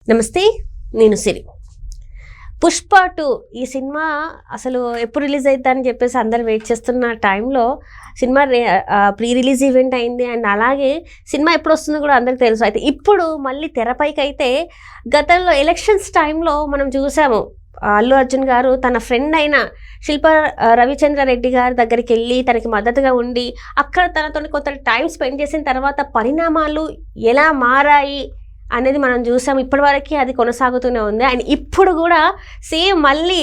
నమస్తే, నేను సిరి. పుష్ప 2 ఈ సినిమా అసలు ఎప్పుడు రిలీజ్ అవుతుందని చెప్పేసి అందరు వెయిట్ చేస్తున్న టైంలో సినిమా ప్రీ రిలీజ్ ఈవెంట్ అయింది. అండ్ అలాగే సినిమా ఎప్పుడు వస్తుందో కూడా అందరికి తెలుసు. అయితే ఇప్పుడు మళ్ళీ తెరపైకి అయితే గతంలో ఎలక్షన్స్ టైంలో మనం చూసాము, అల్లు అర్జున్ గారు తన ఫ్రెండ్ అయిన శిల్పా రవిచంద్రారెడ్డి గారి దగ్గరికి వెళ్ళి తనకి మద్దతుగా ఉండి అక్కడ తనతో కొంత టైం స్పెండ్ చేసిన తర్వాత పరిణామాలు ఎలా మారాయి అనేది మనం చూసాం. ఇప్పటివరకు అది కొనసాగుతూనే ఉంది. అండ్ ఇప్పుడు కూడా సేమ్ మళ్ళీ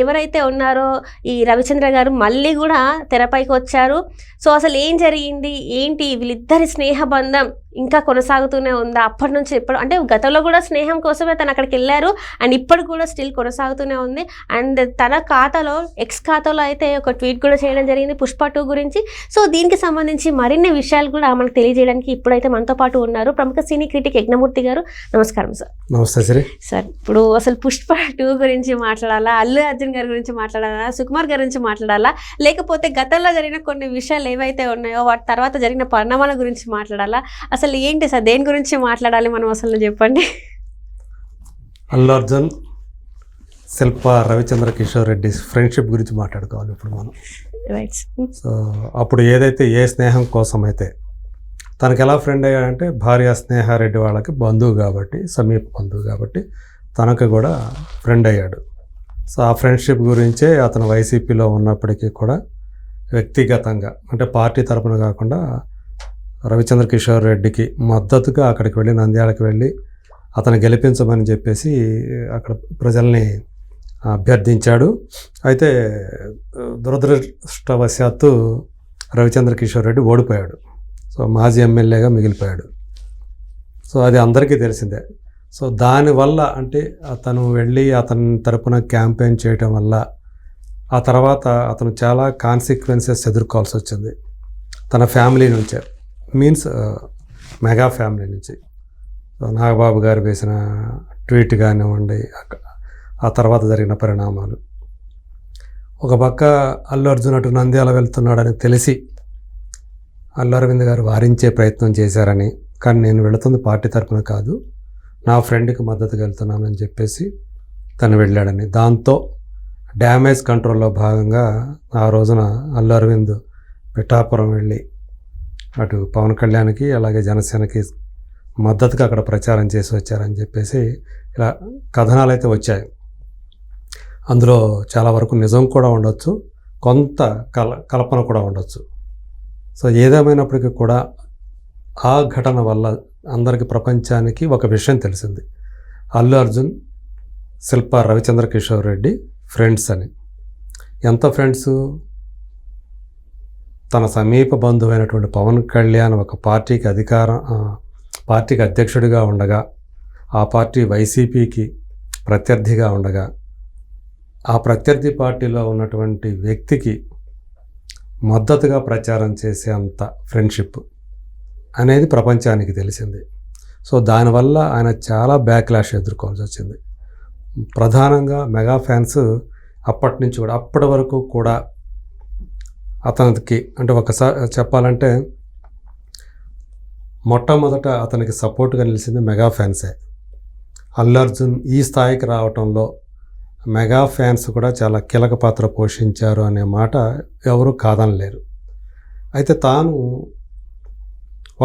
ఎవరైతే ఉన్నారో ఈ రవిచంద్ర గారు మళ్ళీ కూడా తెరపైకి వచ్చారు. సో అసలు ఏం జరిగింది, ఏంటి, వీళ్ళిద్దరి స్నేహ బంధం ఇంకా కొనసాగుతూనే ఉందా? అప్పటి నుంచి ఇప్పుడు అంటే గతంలో కూడా స్నేహం కోసమే తను అక్కడికి వెళ్ళారు. అండ్ ఇప్పుడు కూడా స్టిల్ కొనసాగుతూనే ఉంది. అండ్ తన ఖాతాలో ఎక్స్ ఖాతాలో అయితే ఒక ట్వీట్ కూడా చేయడం జరిగింది పుష్ప 2 గురించి. సో దీనికి సంబంధించి మరిన్ని విషయాలు కూడా మనకు తెలియజేయడానికి ఇప్పుడైతే మనతో పాటు ఉన్నారు ప్రముఖ సినీ క్రిటిక్ యజ్ఞమూర్తి గారు. నమస్కారం సార్. నమస్తే సార్. ఇప్పుడు అసలు పుష్ప 2 గురించి మాట్లాడాలా, అల్లు అర్జున్ గారి గురించి మాట్లాడాలా, సుకుమార్ గారి గురించి మాట్లాడాలా, లేకపోతే గతంలో జరిగిన కొన్ని విషయాలు ఏవైతే ఉన్నాయో వాటి తర్వాత జరిగిన పరిణామాల గురించి మాట్లాడాలా? అసలు ఏంటి సార్, దేని గురించి మాట్లాడాలి మనం అసలు చెప్పండి. అల్లు అర్జున్, శిల్పా రవిచంద్ర కిషోర్ రెడ్డి ఫ్రెండ్షిప్ గురించి మాట్లాడుకోవాలి ఇప్పుడు మనం. రైట్. సో అప్పుడు ఏదైతే ఏ స్నేహం కోసం అయితే తనకు ఎలా ఫ్రెండ్ అయ్యాడంటే భార్య స్నేహారెడ్డి వాళ్ళకి బంధువు కాబట్టి, సమీప బంధువు కాబట్టి తనకు కూడా ఫ్రెండ్ అయ్యాడు. సో ఆ ఫ్రెండ్షిప్ గురించే అతను వైసీపీలో ఉన్నప్పటికీ కూడా వ్యక్తిగతంగా అంటే పార్టీ తరపున కాకుండా రవిచంద్ర కిషోర్ రెడ్డికి మద్దతుగా అక్కడికి వెళ్ళి నంద్యాలకు వెళ్ళి అతను గెలిపించమని చెప్పేసి అక్కడ ప్రజల్ని అభ్యర్థించాడు. అయితే దురదృష్టవశాత్తు రవిచంద్ర కిషోర్ రెడ్డి ఓడిపోయాడు. సో మాజీ ఎమ్మెల్యేగా మిగిలిపోయాడు. సో అది అందరికీ తెలిసిందే. సో దానివల్ల అంటే అతను వెళ్ళి అతని తరపున క్యాంపెయిన్ చేయటం వల్ల ఆ తర్వాత అతను చాలా కాన్సిక్వెన్సెస్ ఎదుర్కోవాల్సి వచ్చింది తన ఫ్యామిలీ నుంచే, మీన్స్ మెగా ఫ్యామిలీ నుంచి. నాగబాబు గారు వేసిన ట్వీట్ కానివ్వండి, ఆ తర్వాత జరిగిన పరిణామాలు. ఒక పక్క అల్లు అర్జున్ అటు నంద్యాల వెళ్తున్నాడని తెలిసి అల్లు అరవింద్ గారు వారించే ప్రయత్నం చేశారని, కానీ నేను వెళుతుంది పార్టీ తరపున కాదు, నా ఫ్రెండ్కి మద్దతుగా వెళ్తున్నానని చెప్పేసి తను వెళ్ళాడని, దాంతో డ్యామేజ్ కంట్రోల్లో భాగంగా ఆ రోజున అల్లు అరవింద్ పిఠాపురం వెళ్ళి అటు పవన్ కళ్యాణ్కి అలాగే జనసేనకి మద్దతుగా అక్కడ ప్రచారం చేసి వచ్చారని చెప్పేసి ఇలా కథనాలు అయితే వచ్చాయి. అందులో చాలా వరకు నిజం కూడా ఉండొచ్చు, కొంత కల్పన కూడా ఉండొచ్చు. సో ఏదేమైనప్పటికీ కూడా ఆ ఘటన వల్ల అందరికీ ప్రపంచానికి ఒక విషయం తెలిసింది, అల్లు అర్జున్ శిల్పా రవిచంద్ర కిషోర్ రెడ్డి ఫ్రెండ్స్ అని. ఎంత ఫ్రెండ్స్? తన సమీప బంధువైనటువంటి పవన్ కళ్యాణ్ ఒక పార్టీకి అధ్యక్షుడిగా ఉండగా, ఆ పార్టీ వైసీపీకి ప్రత్యర్థిగా ఉండగా, ఆ ప్రత్యర్థి పార్టీలో ఉన్నటువంటి వ్యక్తికి మద్దతుగా ప్రచారం చేసే అంత ఫ్రెండ్షిప్ అనేది ప్రపంచానికి తెలిసింది. సో దానివల్ల ఆయన చాలా బ్యాక్లాష్ ఎదుర్కోవాల్సి వచ్చింది. ప్రధానంగా మెగా ఫ్యాన్స్ అప్పటి నుంచి కూడా అప్పటి వరకు కూడా అతనికి అంటే ఒకసారి చెప్పాలంటే మొట్టమొదట అతనికి సపోర్ట్గా నిలిచింది మెగా ఫ్యాన్సే. అల్లు అర్జున్ ఈ స్థాయికి రావటంలో మెగా ఫ్యాన్స్ కూడా చాలా కీలక పాత్ర పోషించారు అనే మాట ఎవరు కాదనలేరు. అయితే తాను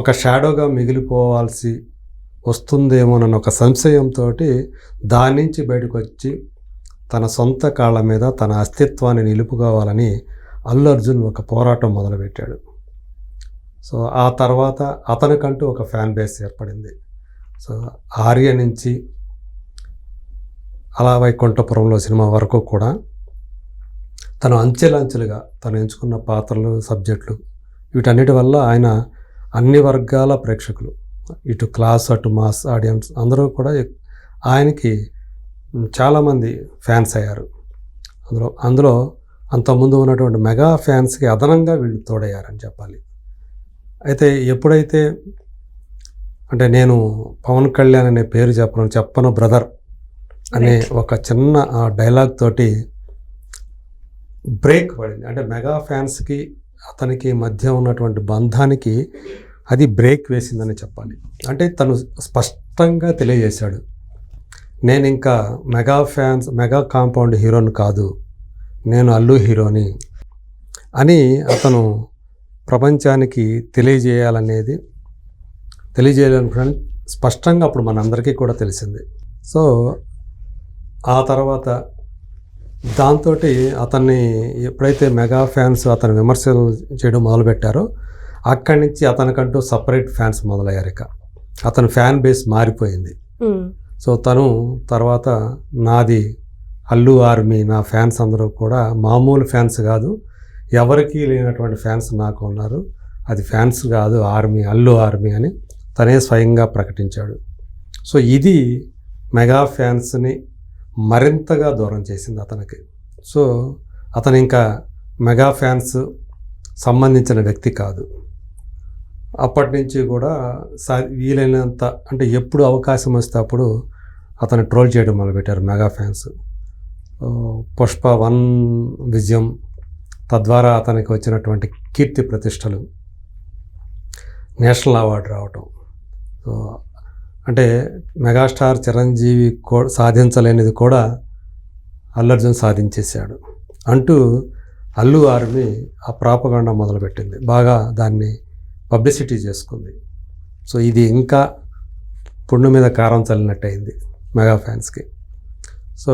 ఒక షాడోగా మిగిలిపోవాల్సి వస్తుందేమోనన్న ఒక సంశయంతో దాని నుంచి బయటకు వచ్చి తన సొంత కాళ్ళ మీద తన అస్తిత్వాన్ని నిలుపుకోవాలని అల్లు అర్జున్ ఒక పోరాటం మొదలుపెట్టాడు. సో ఆ తర్వాత అతనికంటూ ఒక ఫ్యాన్ బేస్ ఏర్పడింది. సో ఆర్య నుంచి అలా వైకుంఠపురంలో సినిమా వరకు కూడా తను అంచెలంచెలుగా తను ఎంచుకున్న పాత్రలు, సబ్జెక్టులు, వీటన్నిటి వల్ల ఆయన అన్ని వర్గాల ప్రేక్షకులు, ఇటు క్లాస్ అటు మాస్ ఆడియన్స్ అందరూ కూడా ఆయనకి చాలామంది ఫ్యాన్స్ అయ్యారు. అందులో అంతకుముందు ఉన్నటువంటి మెగా ఫ్యాన్స్కి అదనంగా వీళ్ళు తోడయ్యారని చెప్పాలి. అయితే ఎప్పుడైతే అంటే నేను పవన్ కళ్యాణ్ అనే పేరు చెప్పను బ్రదర్ అనే ఒక చిన్న డైలాగ్ తోటి బ్రేక్ పడింది. అంటే మెగా ఫ్యాన్స్కి అతనికి మధ్య ఉన్నటువంటి బంధానికి అది బ్రేక్ వేసిందని చెప్పాలి. అంటే తను స్పష్టంగా తెలియజేశాడు, నేను ఇంకా మెగా కాంపౌండ్ హీరోని కాదు, నేను అల్లు హీరోని అని అతను ప్రపంచానికి తెలియజేయాలనుకున్నాను స్పష్టంగా అప్పుడు మనందరికీ కూడా తెలిసింది. సో ఆ తర్వాత దాంతో అతన్ని ఎప్పుడైతే మెగా ఫ్యాన్స్ అతను విమర్శలు చేయడం మొదలుపెట్టారో అక్కడి నుంచి అతనికంటూ సపరేట్ ఫ్యాన్స్ మొదలయ్యారు. ఇక అతని ఫ్యాన్ బేస్ మారిపోయింది. సో తను తర్వాత నాది అల్లు ఆర్మీ, నా ఫ్యాన్స్ అందరూ కూడా మామూలు ఫ్యాన్స్ కాదు, ఎవరికీ లేనటువంటి ఫ్యాన్స్ నాకు ఉన్నారు, అది ఫ్యాన్స్ కాదు ఆర్మీ, అల్లు ఆర్మీ అని తనే స్వయంగా ప్రకటించాడు. సో ఇది మెగా ఫ్యాన్స్ని మరింతగా దూరం చేసింది అతనికి. సో అతను ఇంకా మెగా ఫ్యాన్స్ సంబంధించిన వ్యక్తి కాదు. అప్పటి నుంచి కూడా వీలైనంత అంటే ఎప్పుడు అవకాశం వస్తే అప్పుడు అతను ట్రోల్ చేయడం మొదలుపెట్టారు మెగా ఫ్యాన్స్. పుష్ప 1 విజయం, తద్వారా అతనికి వచ్చినటువంటి కీర్తి ప్రతిష్టలు, నేషనల్ అవార్డు రావటం, అంటే మెగాస్టార్ చిరంజీవి సాధించలేనిది కూడా అల్లు అర్జున్ సాధించేశాడు అంటూ అల్లు ఆర్మీ ఆ ప్రాపగండా మొదలుపెట్టింది, బాగా దాన్ని పబ్లిసిటీ చేసుకుంది. సో ఇది ఇంకా పుండు మీద కారం చల్లినట్టయింది మెగా ఫ్యాన్స్కి. సో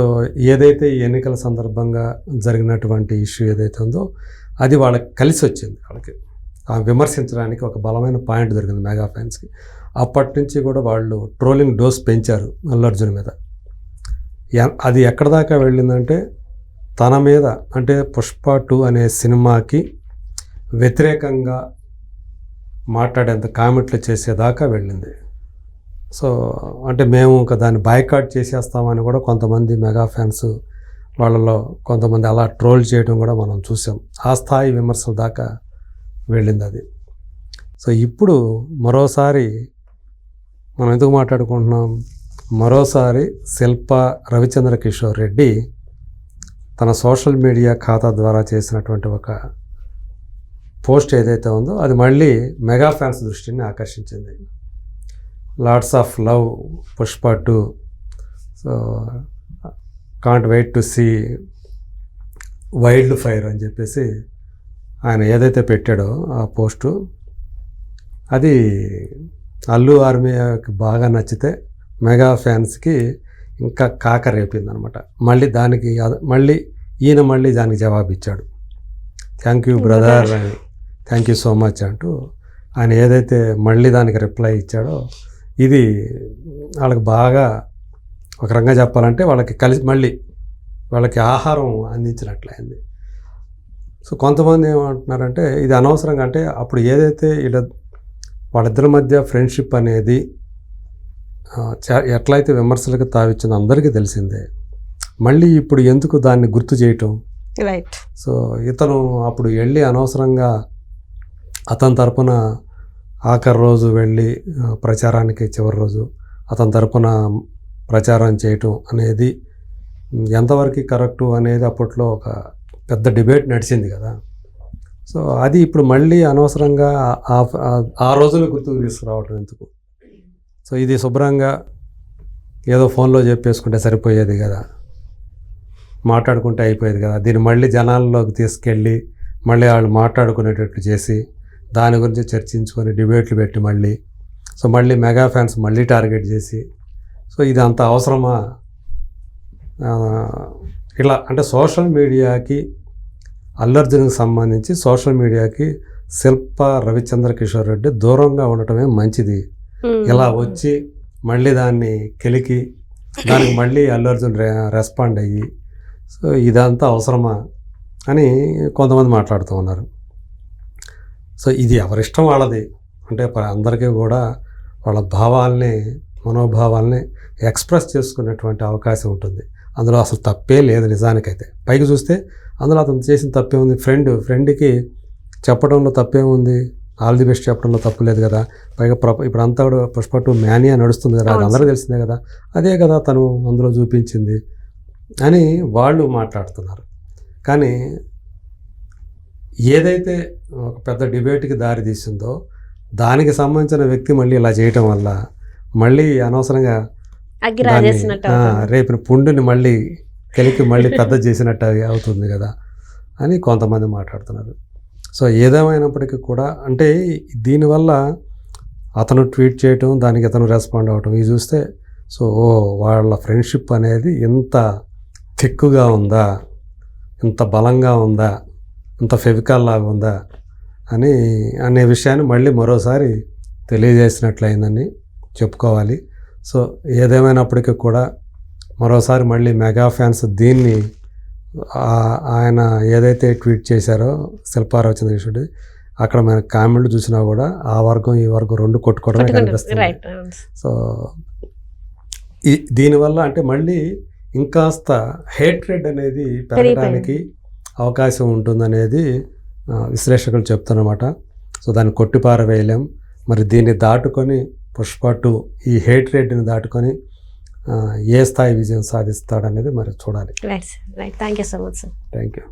ఏదైతే ఈ ఎన్నికల సందర్భంగా జరిగినటువంటి ఇష్యూ ఏదైతే ఉందో అది వాళ్ళకి కలిసి వచ్చింది. వాళ్ళకి విమర్శించడానికి ఒక బలమైన పాయింట్ దొరికింది మెగా ఫ్యాన్స్కి. అప్పటి నుంచి కూడా వాళ్ళు ట్రోలింగ్ డోస్ పెంచారు అల్లు అర్జున్ మీద. అది ఎక్కడ దాకా వెళ్ళిందంటే తన మీద అంటే పుష్ప 2 అనే సినిమాకి వ్యతిరేకంగా మాట్లాడేంత కామెంట్లు చేసేదాకా వెళ్ళింది. సో అంటే మేము ఇంకా దాన్ని బాయ్కాట్ చేసేస్తామని కూడా కొంతమంది మెగా ఫ్యాన్స్ వాళ్ళలో కొంతమంది అలా ట్రోల్ చేయడం కూడా మనం చూసాం. ఆ స్థాయి విమర్శల దాకా వెళ్ళింది అది. సో ఇప్పుడు మరోసారి మనం ఎందుకు మాట్లాడుకుంటున్నాం, మరోసారి శిల్ప రవిచంద్ర కిషోర్ రెడ్డి తన సోషల్ మీడియా ఖాతా ద్వారా చేసినటువంటి ఒక పోస్ట్ ఏదైతే ఉందో అది మళ్ళీ మెగా ఫ్యాన్స్ దృష్టిని ఆకర్షించింది. Lots of love Pushpa 2, so can't wait to see wild fire అని చెప్పేసి ఆయన ఏదైతే పెట్టాడో ఆ పోస్టు అది అల్లు ఆర్మీకి బాగా నచ్చితే మెగా ఫ్యాన్స్కి ఇంకా కాక రేపింది అనమాట. ఈయన మళ్ళీ దానికి జవాబు ఇచ్చాడు, థ్యాంక్ యూ బ్రదర్ అని, థ్యాంక్ యూ సో మచ్ అంటూ ఆయన ఏదైతే మళ్ళీ దానికి రిప్లై ఇచ్చాడో ఇది వాళ్ళకి బాగా ఒక రకంగా చెప్పాలంటే వాళ్ళకి కలిసి మళ్ళీ వాళ్ళకి ఆహారం అందించినట్లయింది. సో కొంతమంది ఏమంటున్నారంటే ఇది అనవసరంగా, అంటే అప్పుడు ఏదైతే వాళ్ళిద్దరి మధ్య ఫ్రెండ్షిప్ అనేది ఎట్లయితే విమర్శలకు తావిచ్చిందో అందరికీ తెలిసిందే, మళ్ళీ ఇప్పుడు ఎందుకు దాన్ని గుర్తు చేయటం, రైట్. సో ఇతను అప్పుడు వెళ్ళి అనవసరంగా అతని తరపున ఆఖరి రోజు వెళ్ళి ప్రచారానికి చివరి రోజు అతని తరపున ప్రచారం చేయటం అనేది ఎంతవరకు కరెక్టు అనేది అప్పట్లో ఒక పెద్ద డిబేట్ నడిచింది కదా. సో అది ఇప్పుడు మళ్ళీ అనవసరంగా ఆ రోజులు గుర్తుకు తీసుకురావటం ఎందుకు. సో ఇది శుభ్రంగా ఏదో ఫోన్లో చెప్పేసుకుంటే సరిపోయేది కదా, మాట్లాడుకుంటే అయిపోయేది కదా. దీన్ని మళ్ళీ జనాల్లోకి తీసుకెళ్ళి మళ్ళీ వాళ్ళు మాట్లాడుకునేటట్టు చేసి దాని గురించి చర్చించుకొని డిబేట్లు పెట్టి మళ్ళీ మెగా ఫ్యాన్స్ మళ్ళీ టార్గెట్ చేసి, సో ఇది అంత అవసరమా ఇలా అంటే సోషల్ మీడియాకి అల్లు అర్జున్కి సంబంధించి సోషల్ మీడియాకి శిల్ప రవిచంద్ర కిషోర్ రెడ్డి దూరంగా ఉండటమే మంచిది. ఇలా వచ్చి మళ్ళీ దాన్ని కెలికి దానికి మళ్ళీ అల్లు అర్జున్ రెస్పాండ్ అయ్యి, సో ఇదంతా అవసరమా అని కొంతమంది మాట్లాడుతూ ఉన్నారు. సో ఇది ఎవరిష్టం వాళ్ళది, అంటే అందరికీ కూడా వాళ్ళ మనోభావాల్ని ఎక్స్ప్రెస్ చేసుకునేటువంటి అవకాశం ఉంటుంది. అందులో అసలు తప్పే లేదు నిజానికైతే. పైకి చూస్తే అందులో అతను చేసిన తప్పే ఉంది, ఫ్రెండ్కి చెప్పడంలో తప్పే ఉంది, ఆల్ ది బెస్ట్ చెప్పడంలో తప్పు లేదు కదా. పైగా ఇప్పుడు అంతా కూడా పుష్ప 2 మ్యానియా నడుస్తుంది కదా, అది అందరికీ తెలిసిందే కదా, అదే కదా తను అందులో చూపించింది అని వాళ్ళు మాట్లాడుతున్నారు. కానీ ఏదైతే ఒక పెద్ద డిబేట్కి దారి తీసిందో దానికి సంబంధించిన వ్యక్తి మళ్ళీ ఇలా చేయటం వల్ల మళ్ళీ అనవసరంగా అగ్గి దాన్ని రాజేసినట్టు రేపిన పుండుని మళ్ళీ కలికి మళ్ళీ పెద్ద చేసినట్టు అవుతుంది కదా అని కొంతమంది మాట్లాడుతున్నారు. సో ఏదేమైనప్పటికీ కూడా అంటే దీనివల్ల అతను ట్వీట్ చేయటం, దానికి అతను రెస్పాండ్ అవ్వటం ఇది చూస్తే సో వాళ్ళ ఫ్రెండ్షిప్ అనేది ఇంత థిక్గా ఉందా, ఇంత బలంగా ఉందా, ఇంత ఫెవికాల్ లాగా ఉందా అనే విషయాన్ని మళ్ళీ మరోసారి తెలియజేసినట్లయిందని చెప్పుకోవాలి. సో ఏదేమైనప్పటికీ కూడా మరోసారి మళ్ళీ మెగా ఫ్యాన్స్ దీన్ని ఆయన ఏదైతే ట్వీట్ చేశారో శిల్పా రవిచంద్రకిషోర్ది అక్కడ మన కామెంట్లు చూసినా కూడా ఆ వర్గం ఈ వర్గం రెండు కొట్టుకోవడమే కనిపిస్తుంది. సో దీనివల్ల అంటే మళ్ళీ ఇంకాస్త హేట్రెడ్ అనేది పెరగడానికి అవకాశం ఉంటుందనేది విశ్లేషకులు చెప్తున్నమాట. సో దాన్ని కొట్టిపారవేయలేం. మరి దీన్ని దాటుకొని పుష్ప 2 ఈ హేట్రెడ్ని దాటుకొని ఏ స్థాయి విజయం సాధిస్తాడనేది మరి చూడాలి. Right sir, right. Thank you so much sir. Thank you.